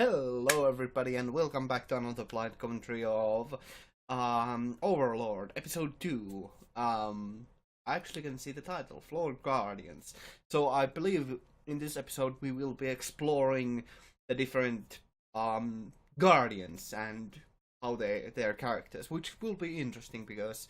Hello everybody and welcome back to another blind commentary of Overlord episode 2. I actually can see the title, Flawed Guardians. So I believe in this episode we will be exploring the different guardians and how their characters, which will be interesting because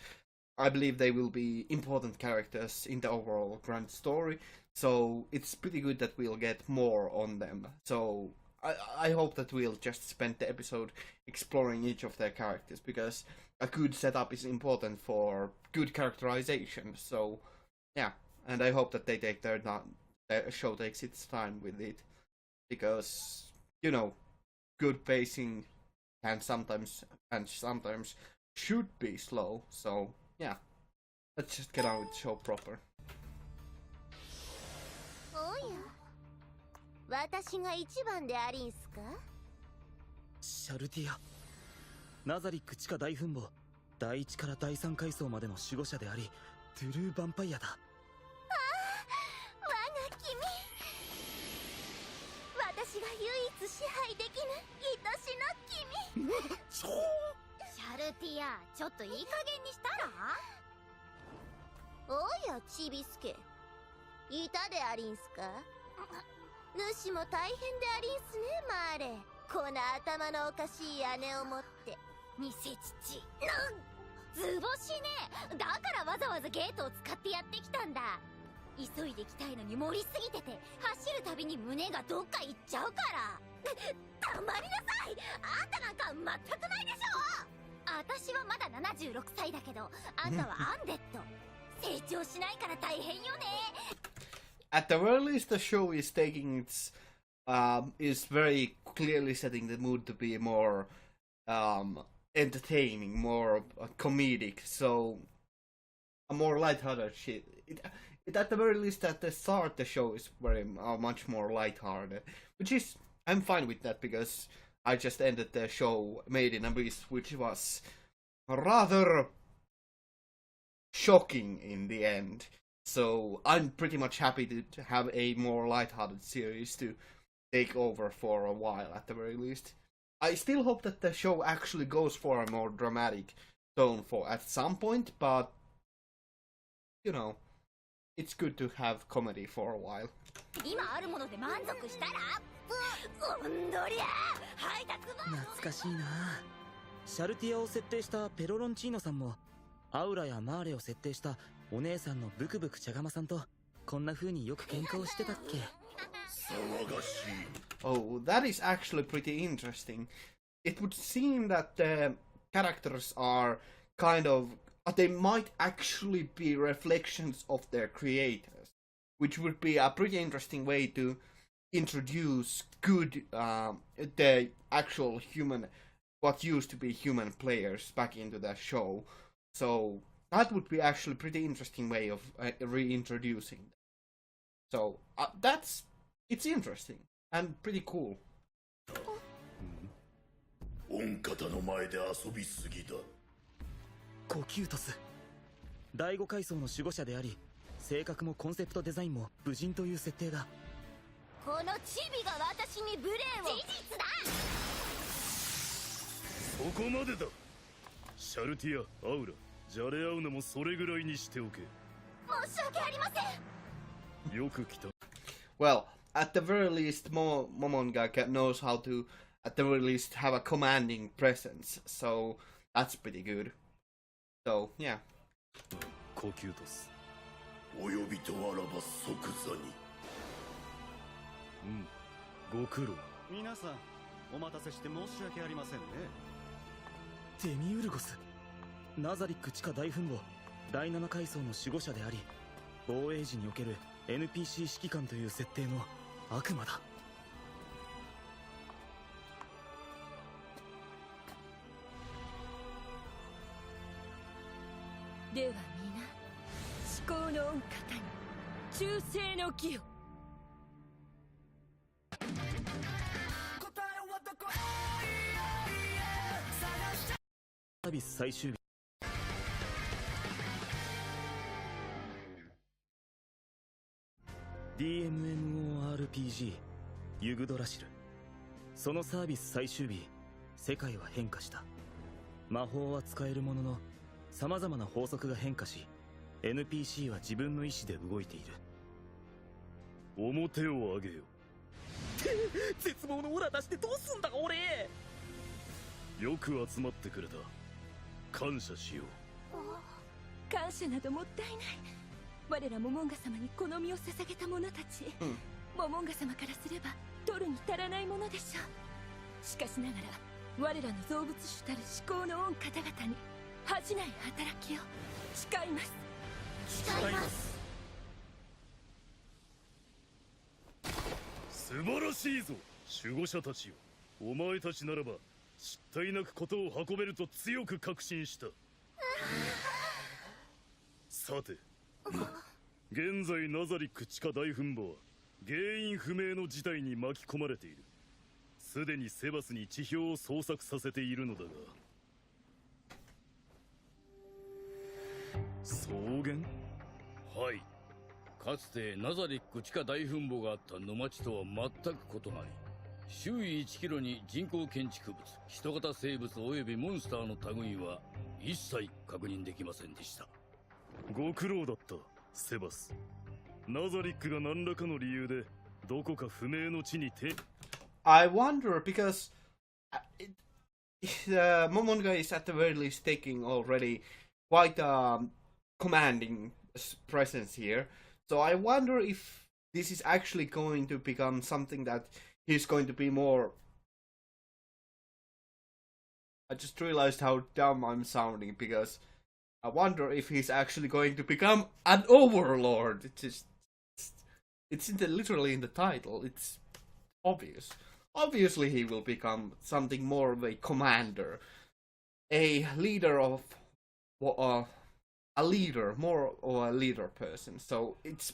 I believe they will be important characters in the overall grand story. So it's pretty good that we'll get more on them. So I hope that we'll just spend the episode exploring each of their characters, because a good setup is important for good characterization. So, yeah, and I hope that they take their show takes its time with it, because, you know, good pacing can sometimes should be slow. So, yeah, let's just get on with the show proper. 私が一番でありんすか？シャルティア、ナザリック地下大墳墓第1から第3階層までの守護者であり、トゥルーヴァンパイアだ。ああ、我が君。私が唯一支配できぬ愛しの君。シャルティア、ちょっといい加減にしたら？おや、ちびすけ。いたでありんすか？主も大変でありんすね、マーレ。この頭のおかしい姉を持って。偽父。図星ね。だからわざわざゲートを使ってやってきたんだ。急いできたいのに盛りすぎてて、走るたびに胸がどっか行っちゃうから。たまりなさい。あんたなんか全くないでしょ。私はまだ76歳だけど、あんたはアンデッド。成長しないから大変よね。At the very least, the show is taking its is very clearly setting the mood to be more entertaining, more comedic. So a more lighthearted shit. It at the very least at the start the show is very much more lighthearted, which is I'm fine with that, because I just ended the show Made in Abyss, which was rather shocking in the end. So I'm pretty much happy to have a more lighthearted series to take over for a while at the very least. I still hope that the show actually goes for a more dramatic tone for at some point, but you know, it's good to have comedy for a while. 懐かしいな。シャルティアを設定したペロロンチーノさんも、アウラやマーレを設定したお姉さんのブクブク茶釜さんとこんな風によく喧嘩をしてたっけ。Oh, that is actually pretty interesting. It would seem that the characters are kind of they might actually be reflections of their creators, which would be a pretty interesting way to introduce good the actual human, what used to be human players back into the show. So that would be actually a pretty interesting way of reintroducing them. So it's interesting and pretty cool. コキュートス、第5階層の守護者であり、性格もコンセプトデザインも武人という設定だ。このチビが私に無礼を。事実だ。そこまでだ。シャルティア、アウラ、じゃれ合うのもそれぐらいにしておけ。申し訳ありません。よく来た。Well, at the very least, Momonga knows how to, at the very least, have a commanding presence. So that's pretty good. So yeah. コキュートス。お呼びとあらば即座に。ご苦労。皆さん、お待たせして申し訳ありませんね。デミウルゴス、ナザリック地下大墳墓第7階層の守護者であり、防衛時における NPC 指揮官という設定の悪魔だ。では皆、至高の御方に忠誠の義を。サービス最終日。DMMORPG ユグドラシルそのサービス最終日、世界は変化した。魔法は使えるものの、様々な法則が変化し、NPC は自分の意志で動いている。表を上げよ。絶望のオーラ出してどうすんだ俺。よく集まってくれた。感謝しよう。感謝などもったいない。我らモモンガ様にこの身を捧げた者たち、モモンガ様からすれば取るに足らないものでしょう。しかしながら我らの造物主たる思考の御方々に恥じない働きを誓います。誓います。素晴らしいぞ守護者たちよ。お前たちならば失態なくことを運べると強く確信した。さて、現在ナザリック地下大墳墓は原因不明の事態に巻き込まれている。すでにセバスに地表を捜索させているのだが。草原？はい。かつてナザリック地下大墳墓があった沼地とは全く異なり、周囲1キロに人工建築物、人型生物及びモンスターの類は一切確認できませんでした。ご苦労だったセバス。ナザリックが何らかの理由でどこか不明の地にI wonder because Momonga is at the very least taking already quite a commanding presence here. So I wonder if this is actually going to become something that he's going to be more. I just realized how dumb I'm sounding because I wonder if he's actually going to become an overlord. It's literally in the title. It's obvious. Obviously he will become something more of a commander, a leader of a leader, more of a leader person. So it's,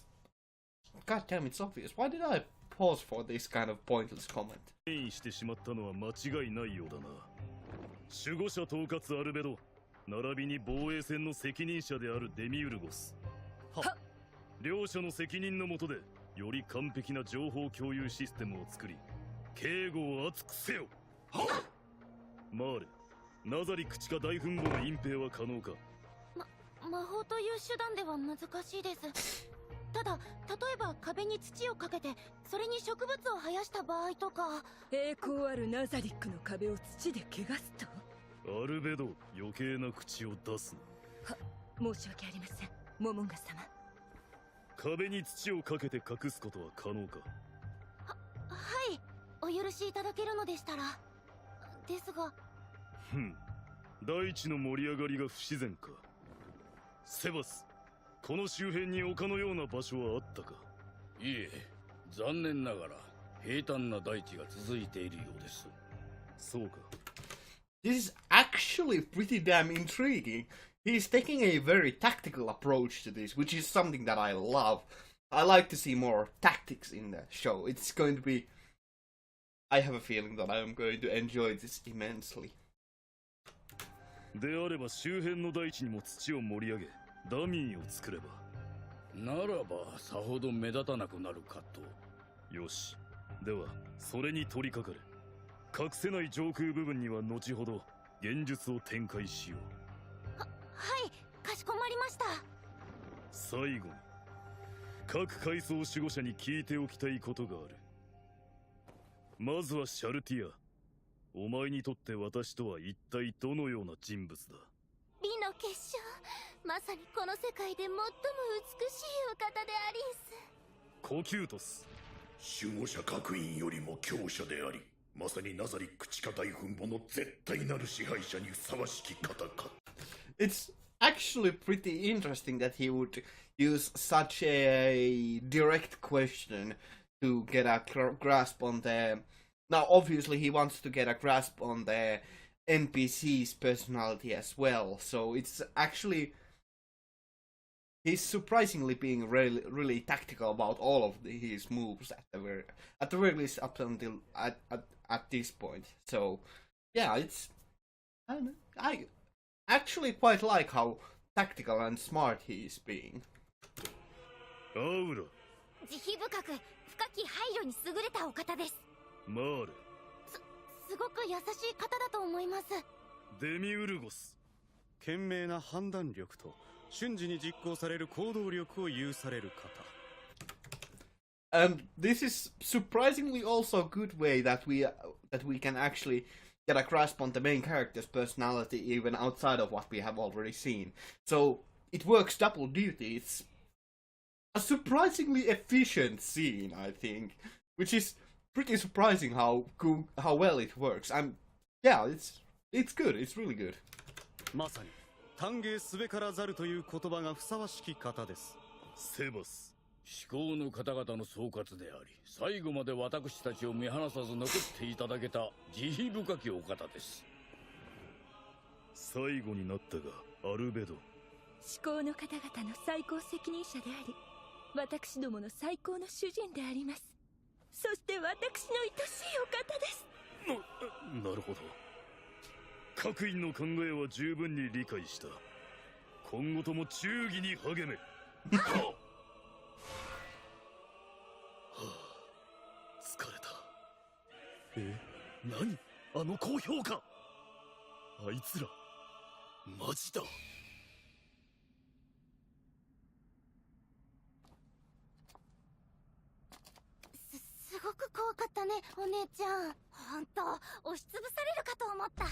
goddamn, it's obvious. Why did I pause for this kind of pointless comment? してしまったのは間違いないようだな。守護者統括アルベド、並びに防衛戦の責任者であるデミウルゴス。両者の責任の下でより完璧な情報共有システムを作り、警護を厚くせよ。マーレ、ナザリック地下大墳墓の隠蔽は可能か？魔法という手段では難しいです。ただ、例えば壁に土をかけてそれに植物を生やした場合とか。栄光あるナザリックの壁を土で汚すと。アルベド、余計な口を出すな。申し訳ありません、モモンガ様。壁に土をかけて隠すことは可能か？はい、お許しいただけるのでしたら。ですが。大地の盛り上がりが不自然か。セバス、この周辺に丘のような場所はあったか？いえ、残念ながら平坦な大地が続いているようです。そうか。This is actually pretty damn intriguing. He's taking a very tactical approach to this, which is something that I love. I like to see more tactics in the show. It's going to be... I have a feeling that I am going to enjoy this immensely. であれば周辺の大地にも土を盛り上げ、ダミーを作れば。ならばさほど目立たなくなるかと。よし。では、それに取り掛かれ。隠せない上空部分には後ほど現術を展開しよう。はい、かしこまりました。最後に各階層守護者に聞いておきたいことがある。まずはシャルティア、お前にとって私とは一体どのような人物だ？美の結晶、まさにこの世界で最も美しいお方でありんす。コキュートス、守護者各員よりも強者であり、まさにナザリック地下大墳墓の絶対なる支配者にふさわしき方か。It's actually pretty interesting that he would use such a direct question to get a grasp on the... Now, obviously, he wants to get a grasp on the NPC's personality as well, so it's actually... He's surprisingly being really tactical about all of his moves at the very least up until at this point. So yeah, it's I actually quite like how tactical and smart he is being. アウラ、慈悲深く深き配慮に優れたお方です。マーレ、すごく優しい方だと思います。デミウルゴス。賢明な判断力と瞬時に実行される行動力を有される方。 And this is surprisingly also a good way that we can actually get a grasp on the main character's personality even outside of what we have already seen. So it works double duty. It's a surprisingly efficient scene, I think, which is pretty surprising how well it works. Yeah, it's good. It's really good. まさに歓迎すべからざるという言葉がふさわしき方です。セバス。思考の方々の総括であり、最後まで私たちを見放さず残っていただけた慈悲深きお方です。最後になったが、アルベド。思考の方々の最高責任者であり、私どもの最高の主人であります。そして私の愛しいお方です。なるほど。各員の考えは十分に理解した。今後とも忠義に励め。疲れた。何？あの高評価。あいつらマジだ。すごく怖かったね、お姉ちゃん。ほんと押しつぶされるかと思った。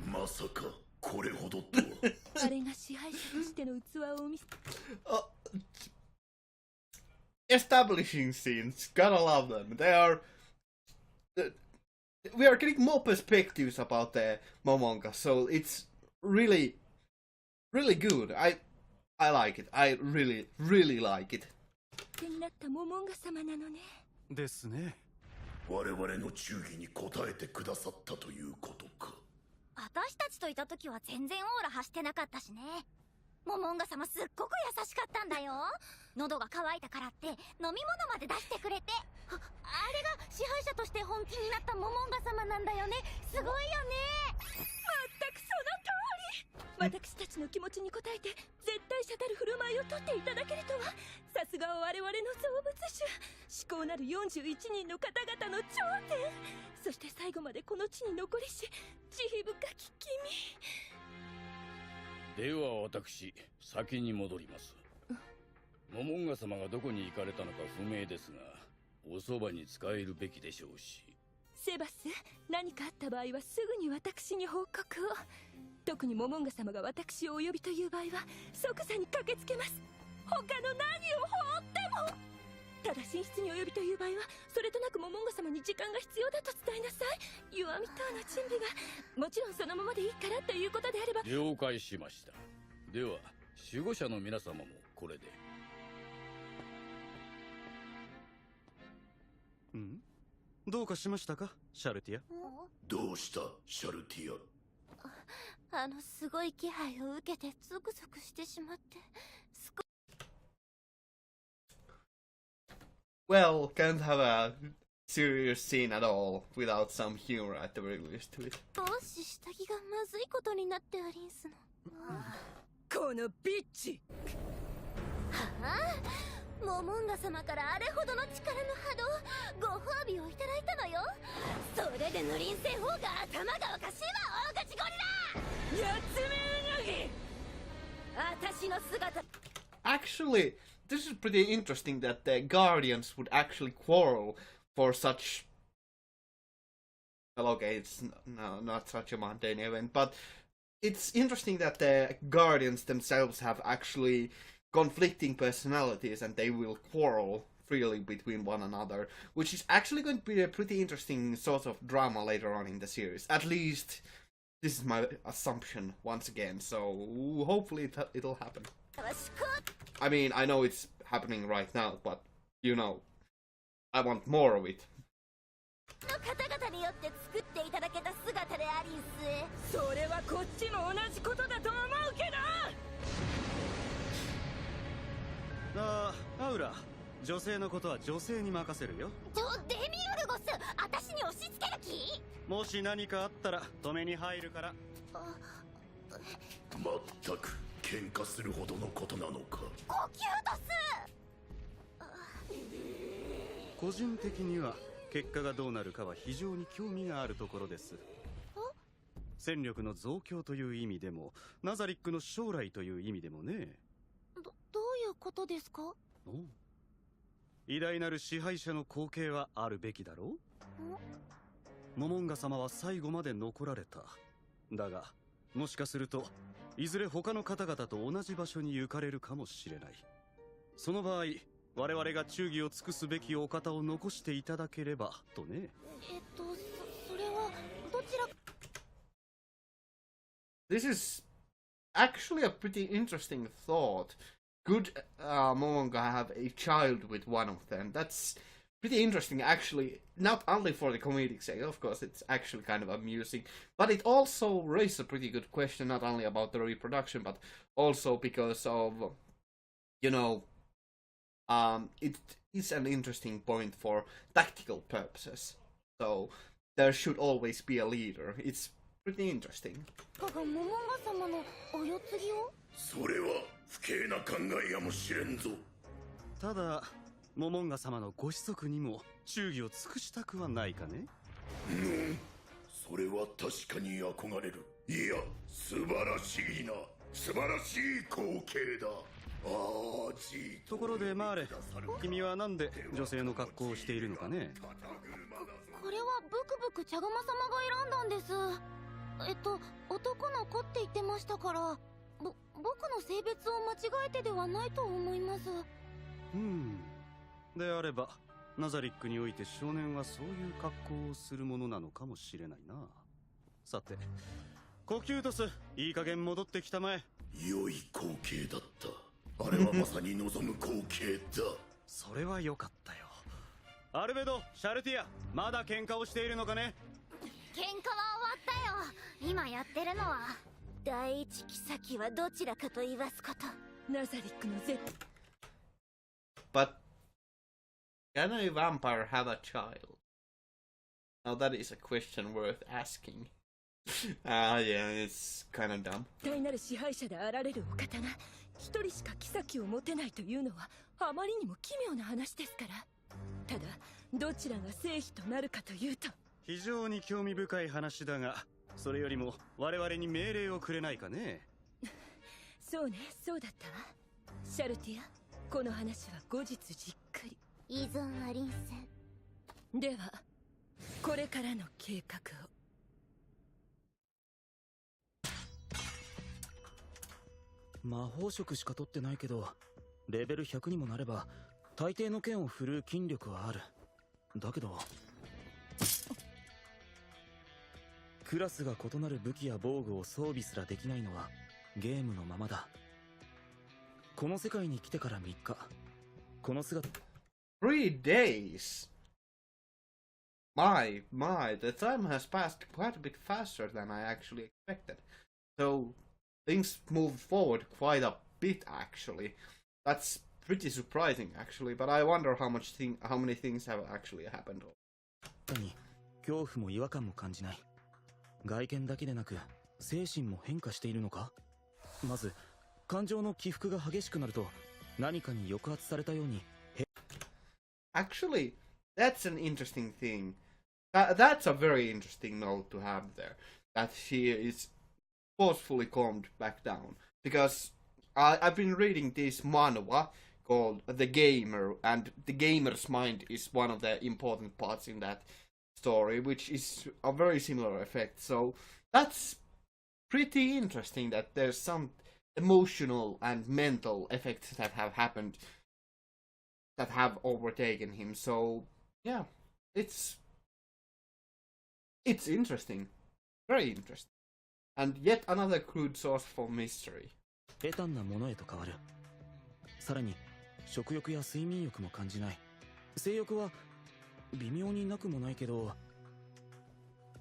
まさかこれほどとは。あれが支配者としての器を見せ。Establishing scenes, gotta love them. They are. We are getting more perspectives about the Momonga, so it's really, really good. I like it. I really, really like it. になったモモンガ様なのね。ですね。我々の忠義に応えてくださったということか。私たちといた時は全然オーラ発してなかったしね。モモンガ様すっごく優しかったんだよ。喉が渇いたからって飲み物まで出してくれて。あれが支配者として本気になったモモンガ様なんだよね。すごいよね。全くその通り。私たちの気持ちに応えて絶対者たる振る舞いをとっていただけるとは、さすがは我々の造物主、至高なる41人の方々の頂点。そして最後までこの地に残りし慈悲深き君。では私、先に戻ります。モモンガ様がどこに行かれたのか不明ですが、おそばに使えるべきでしょうし。セバス、何かあった場合はすぐに私に報告を。特にモモンガ様が私をお呼びという場合は即座に駆けつけます。他の何を放っても。ただ寝室にお呼びという場合はそれとなくモモンガ様に時間が必要だと伝えなさい。弱み等の準備がもちろんそのままでいいからということであれば。了解しました。では守護者の皆様もこれで。どうかしましたか、シャルティア。どうしたシャルティア。すごい気配を受けてゾクゾクしてしまって。Well, can't have a serious scene at all without some humor at the very least to it. どうし下着がまずいことになってありんすの。このビッチ。はあ、モモンガ様からあれほどの力の波動、ご褒美をいただいたのよ。それでヌリン製法が頭がおかしいわ、大口ゴリラ。やつめうなぎ。私の姿。Actually, this is pretty interesting that the Guardians would actually quarrel for such. Well, okay, it's not such a mundane event, but it's interesting that the Guardians themselves have actually conflicting personalities and they will quarrel freely between one another, which is actually going to be a pretty interesting sort of drama later on in the series. At least, this is my assumption once again, so hopefully it'll happen. I mean, I know it's happening right now, but, you know, I want more of it. の方々によって作っていただけた姿でありんす。それはこっちも同じことだと思うけど。アウラ、女性のことは女性に任せるよ。デミウルゴス、私に押し付ける気？もし何かあったら止めに入るから。まったく喧嘩するほどのことなのか。呼吸とす。個人的には結果がどうなるかは非常に興味があるところです。戦力の増強という意味でも、ナザリックの将来という意味でもね。どういうことですか？偉大なる支配者の後継はあるべきだろう。モモンガ様は最後まで残られた。だがもしかするといずれ他の方々と同じ場所に行かれるかもしれない。その場合我々が忠義を尽くすべきお方を残していただければとね。それはどちら？ This is actually a pretty interesting thought. Could Momonga have a child with one of them? That's pretty interesting, actually. Not only for the comedic sake, of course, it's actually kind of amusing, but it also raises a pretty good question, not only about the reproduction, but also because of, you know, it is an interesting point for tactical purposes. So there should always be a leader. It's pretty interesting. モモンガ様のお世継ぎを？それは不敬な考えやもしれんぞ。ただモモンガ様のご子息にも忠義を尽くしたくはないかね。それは確かに憧れる。いや素晴らしいな。素晴らしい光景だ。ところでマーレ、君はなんで女性の格好をしているのかね。これはブクブク茶釜様が選んだんです。男の子って言ってましたから、僕の性別を間違えてではないと思います。であればナザリックにおいて少年はそういう格好をするものなのかもしれないな。さてコキュートス、いい加減戻ってきたまえ。良い光景だった。あれはまさに望む光景だ。それは良かったよ。アルベド、シャルティア、まだ喧嘩をしているのかね。喧嘩は終わったよ。今やってるのは第一妃はどちらかと言わすこと。ナザリックの絶 But can a vampire have a child? Now that is a question worth asking. Yeah, it's kind of dumb. 大なる支配者であられるお方が一人しか妃を持てないというのはあまりにも奇妙な話ですから。ただどちらが正妃となるかというと。非常に興味深い話だが、それよりも我々に命令をくれないかね。そうね、そうだったわ。シャルティア、この話は後日じっくり。依存ありんせん。ではこれからの計画を。魔法色しか取ってないけどレベル100にもなれば大抵の剣を振るう筋力はある。だけどクラスが異なる武器や防具を装備すらできないのはゲームのままだ。この世界に来てから3日、この姿。 3 days? My, the time has passed quite a bit faster than I actually expected. So things moved forward quite a bit actually. That's pretty surprising actually, but I wonder how many things have actually happened. 恐怖も違和感も感じない。外見だけでなく精神も変化しているのか。まず感情の起伏が激しくなると何かに抑圧されたように。Actually, that's an interesting thing. That's a very interesting note to have there. That she is forcefully calmed back down. Because I've been reading this manhwa called The Gamer, and the gamer's mind is one of the important parts in that story, which is a very similar effect. So that's pretty interesting that there's some emotional and mental effects that have happened that have overtaken him. So yeah, it's interesting, very interesting, and yet another crude source for mystery. 平坦なものへと変わる。さらに食欲や睡眠欲も感じない。性欲は微妙になくもないけど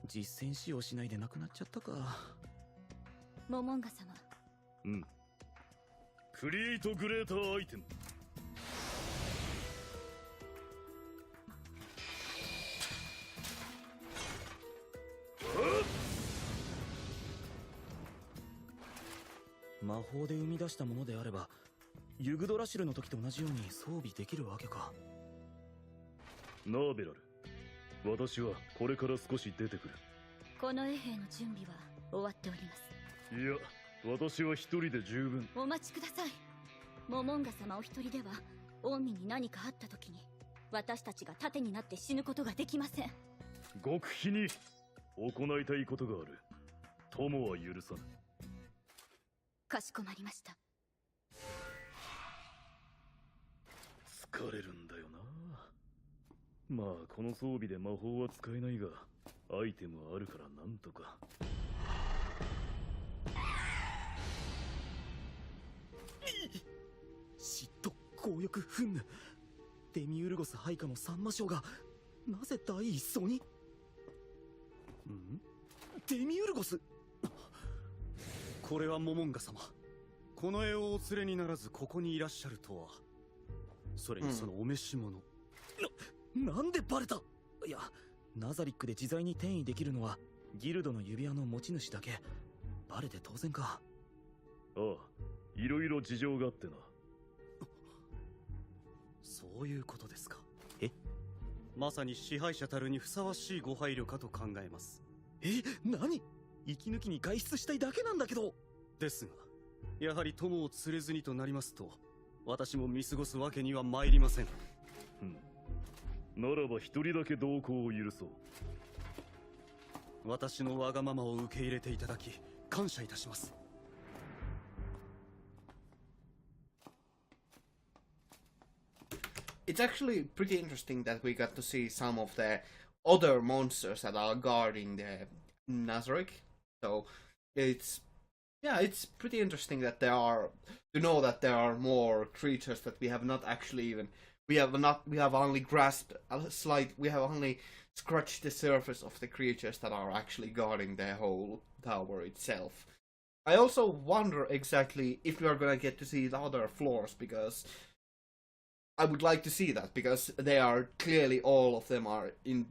実践使用しないでなくなっちゃったか。モモンガ様。クリエイトグレーターアイテム。魔法で生み出したものであればユグドラシルの時と同じように装備できるわけか。ナーベラル、私はこれから少し出てくる。この衛兵の準備は終わっております。いや、私は一人で十分。お待ちください。モモンガ様お一人では近江に何かあった時に私たちが盾になって死ぬことができません。極秘に行いたいことがある。友は許さぬ。かしこまりました。疲れるんだよな。まあこの装備で魔法は使えないが、アイテムはあるからなんとか。嫉妬、強欲、憤怒。デミウルゴス配下の三魔将がなぜ第一層に。デミウルゴス。これはモモンガ様、この絵をお連れにならずここにいらっしゃるとは。それにそのお召し物、なんでバレた。いや、ナザリックで自在に転移できるのはギルドの指輪の持ち主だけ。バレて当然か。ああ、いろいろ事情があってな。そういうことですか。え、まさに支配者たるにふさわしいご配慮かと考えます。何。息抜きに外出したいだけなんだけど。ですが、やはり友を連れずにとなりますと、私も見過ごすわけには参りません。ならば一人だけ同行を許そう。私のわがままを受け入れていただき感謝いたします。It's actually pretty interesting that we got to see some of the other monsters that are guarding the Nazarick. So it's pretty interesting that there are, to know that there are more creatures that we have not actually even, we have only grasped a slight, we have only scratched the surface of the creatures that are actually guarding the whole tower itself. I also wonder exactly if we are gonna get to see the other floors, because I would like to see that, because they are clearly, all of them are in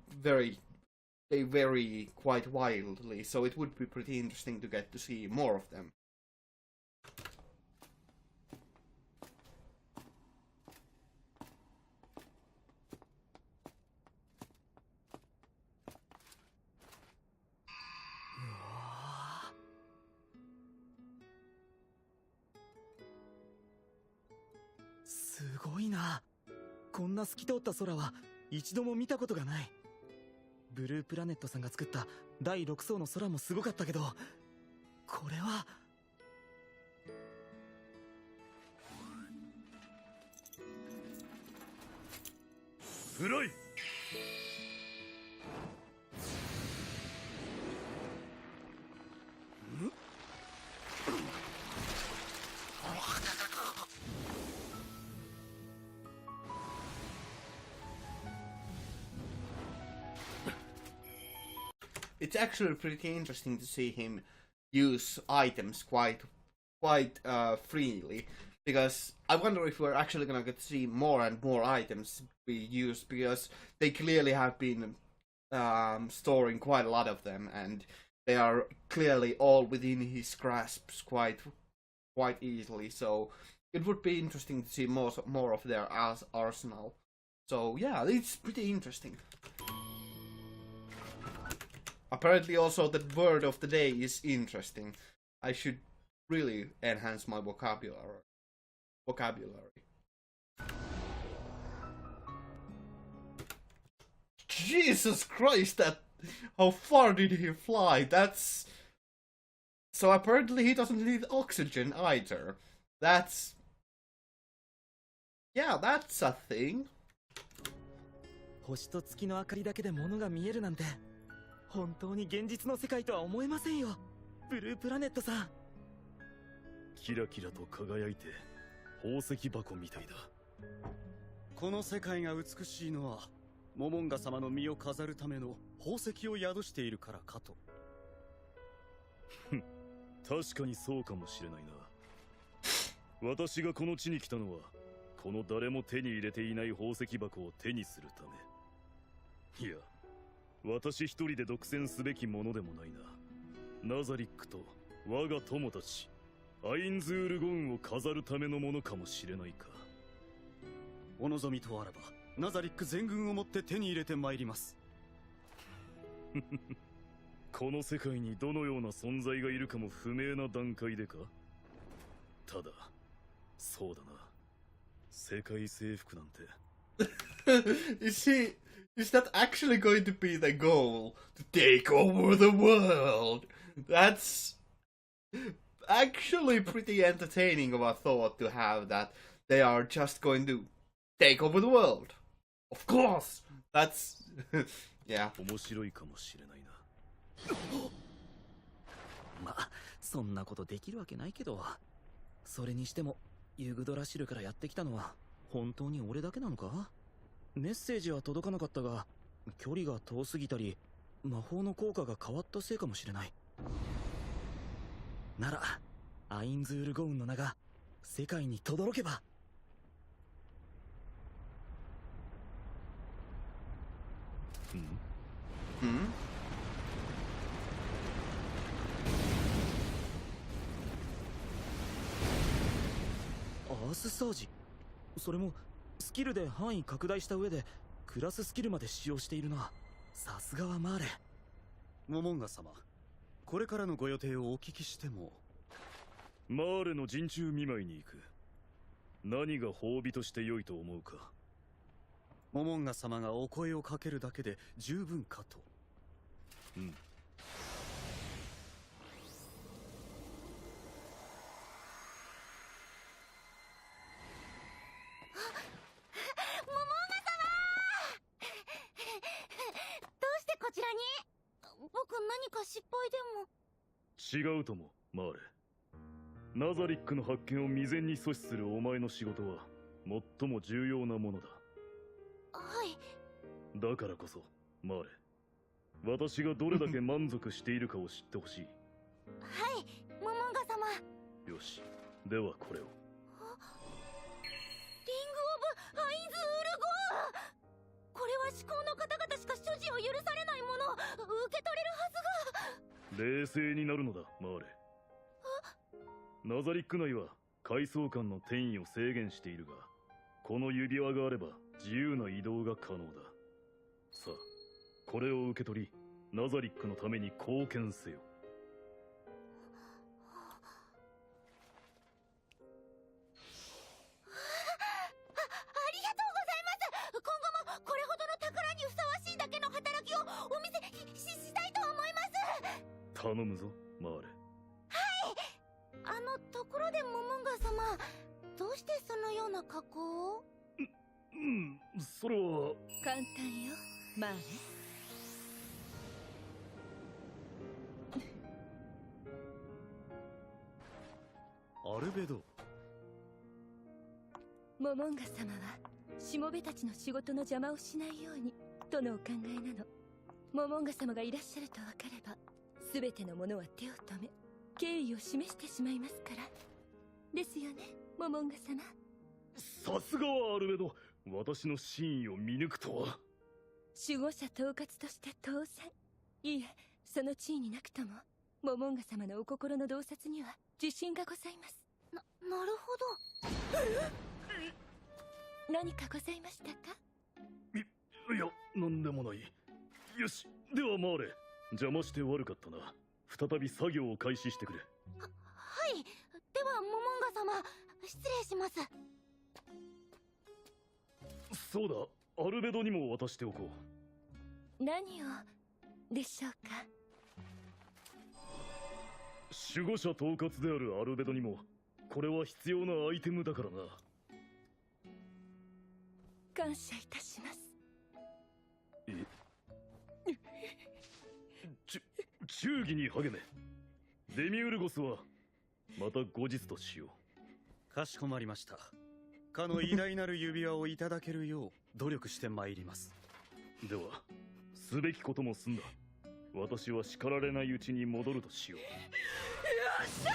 they vary quite wildly, so it would be pretty interesting to get to see more of them.すごいな。こんな透き通った空は一度も見たことがない。ブループラネットさんが作った第6層の空もすごかったけど、これは。フライ。It's actually pretty interesting to see him use items quite freely, because I wonder if we're actually gonna get to see more and more items be used, because they clearly have been storing quite a lot of them, and they are clearly all within his grasps quite easily. So it would be interesting to see more of their arsenal. So yeah, it's pretty interesting. Apparently also the word of the day is interesting. I should really enhance my vocabulary. Jesus Christ, how far did he fly? That's... So apparently he doesn't need oxygen either. That's... Yeah, that's a thing. 星と月の明かりだけで物が見えるなんて、本当に現実の世界とは思えませんよ、ブループラネットさん。キラキラと輝いて宝石箱みたいだ。この世界が美しいのはモモンガ様の身を飾るための宝石を宿しているからかと。確かにそうかもしれないな。私がこの地に来たのは、この誰も手に入れていない宝石箱を手にするため。いや、私一人で独占すべきものでもないな。ナザリックと我が友たちアインズールゴンを飾るためのものかもしれないか。お望みとあらばナザリック全軍をもって手に入れてまいります。この世界にどのような存在がいるかも不明な段階でか。ただそうだな、世界征服なんて。Is that actually going to be the goal? To take over the world? That's actually pretty entertaining of a thought to have, that they are just going to take over the world. Of course! That's... yeah. 面白いかもしれないな。まあそんなことできるわけないけど、それにしてもユグドラシルからやってきたのは本当に俺だけなのか。メッセージは届かなかったが、距離が遠すぎたり魔法の効果が変わったせいかもしれない。ならアインズール・ゴウンの名が世界に轟けば。アースサージ、それもスキルで範囲拡大した上でクラススキルまで使用しているな。さすがはマーレ。モモンガ様、これからのご予定をお聞きしても。マーレの陣中見舞いに行く。何が褒美として良いと思うか。モモンガ様がお声をかけるだけで十分かと。うん。モモンガ様どうしてこちらに？僕何か失敗でも。違うとも、マーレ。ナザリックの発見を未然に阻止するお前の仕事は最も重要なものだ。はい。だからこそ、マーレ、私がどれだけ満足しているかを知ってほしい。はい、モモンガ様。よし、ではこれを。リング・オブ・アインズ・ウルゴー。これは至高の方々しか所持を許されないもの。受け取れるはずが。冷静になるのだ、マーレ。ナザリック内は階層間の転移を制限しているが、この指輪があれば自由な移動が可能だ。さあ、これを受け取り、ナザリックのために貢献せよ。ありがとうございます。今後もこれほどの宝にふさわしいだけの働きをお見せしたいと思います。頼むぞ、マーレ。ところでモモンガ様、どうしてそのような格好を？それは簡単よ、マーレ。アルベド。モモンガ様はしもべたちの仕事の邪魔をしないようにとのお考えなの。モモンガ様がいらっしゃると分かれば、全てのものは手を止め敬意を示してしまいますから。ですよね、モモンガ様。さすがはアルベド、私の真意を見抜くとは。守護者統括として当然。いいえ、その地位になくともモモンガ様のお心の洞察には自信がございます。なるほど。何かございましたか？いや、なんでもない。よし、ではマーレ、邪魔して悪かったな。再び作業を開始してくれ。はい。ではモモンガ様、失礼します。そうだ、アルベドにも渡しておこ何をでしょうか？守護者統括であるアルベドにもこれは必要なアイテムだからな。感謝いたします。忠義に励め。デミウルゴスはまた後日としよう。かしこまりました。かの偉大なる指輪をいただけるよう努力してまいります。では、すべきことも済んだ。私は叱られないうちに戻るとしよう。よっしゃ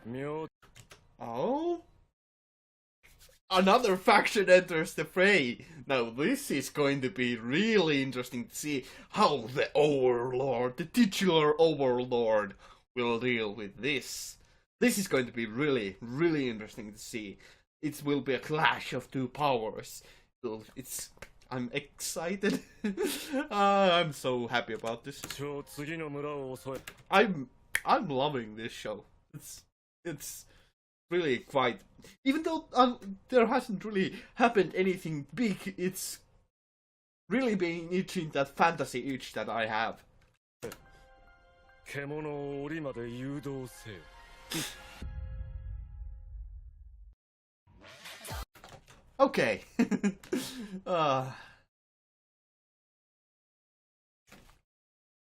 ー！Oh? Another faction enters the fray. Now this is going to be really interesting to see how the Overlord, the titular Overlord, will deal with this. This is going to be really, really interesting to see. It will be a clash of two powers. So I'm excited. I'm so happy about this. I'm loving this show. It's really quite. Even though there hasn't really happened anything big, it's really been itching that fantasy itch that I have. Okay.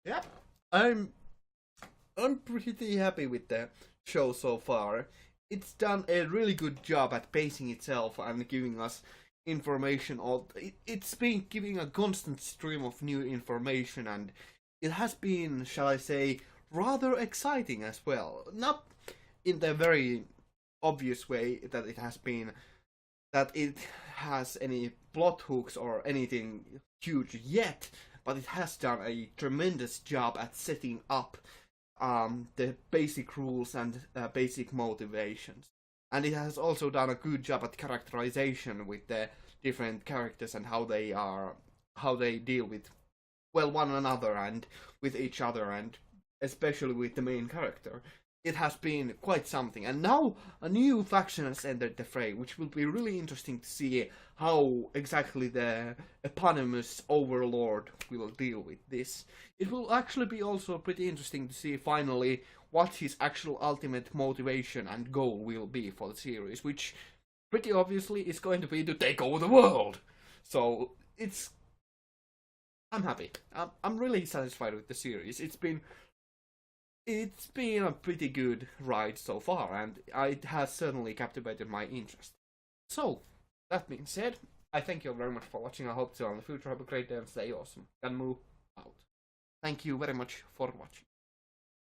Yeah, I'm pretty happy with the show so far. It's done a really good job at pacing itself and giving us information. It's been giving a constant stream of new information, and it has been, shall I say, rather exciting as well. Not in the very obvious way that it has any plot hooks or anything huge yet, but it has done a tremendous job at setting up the basic rules and basic motivations. And it has also done a good job at characterization with the different characters and how they deal with, well, one another and with each other, and especially with the main character. It has been quite something. And now a new faction has entered the fray, which will be really interesting to see how exactly the eponymous Overlord will deal with this. It will actually be also pretty interesting to see finally what his actual ultimate motivation and goal will be for the series, which pretty obviously is going to be to take over the world. So I'm happy. I'm really satisfied with the series. It's been a pretty good ride so far, and it has certainly captivated my interest. So, that being said, I thank you very much for watching. I hope to see you in the future. Have a great day and stay awesome. Ganmu out. Thank you very much for watching.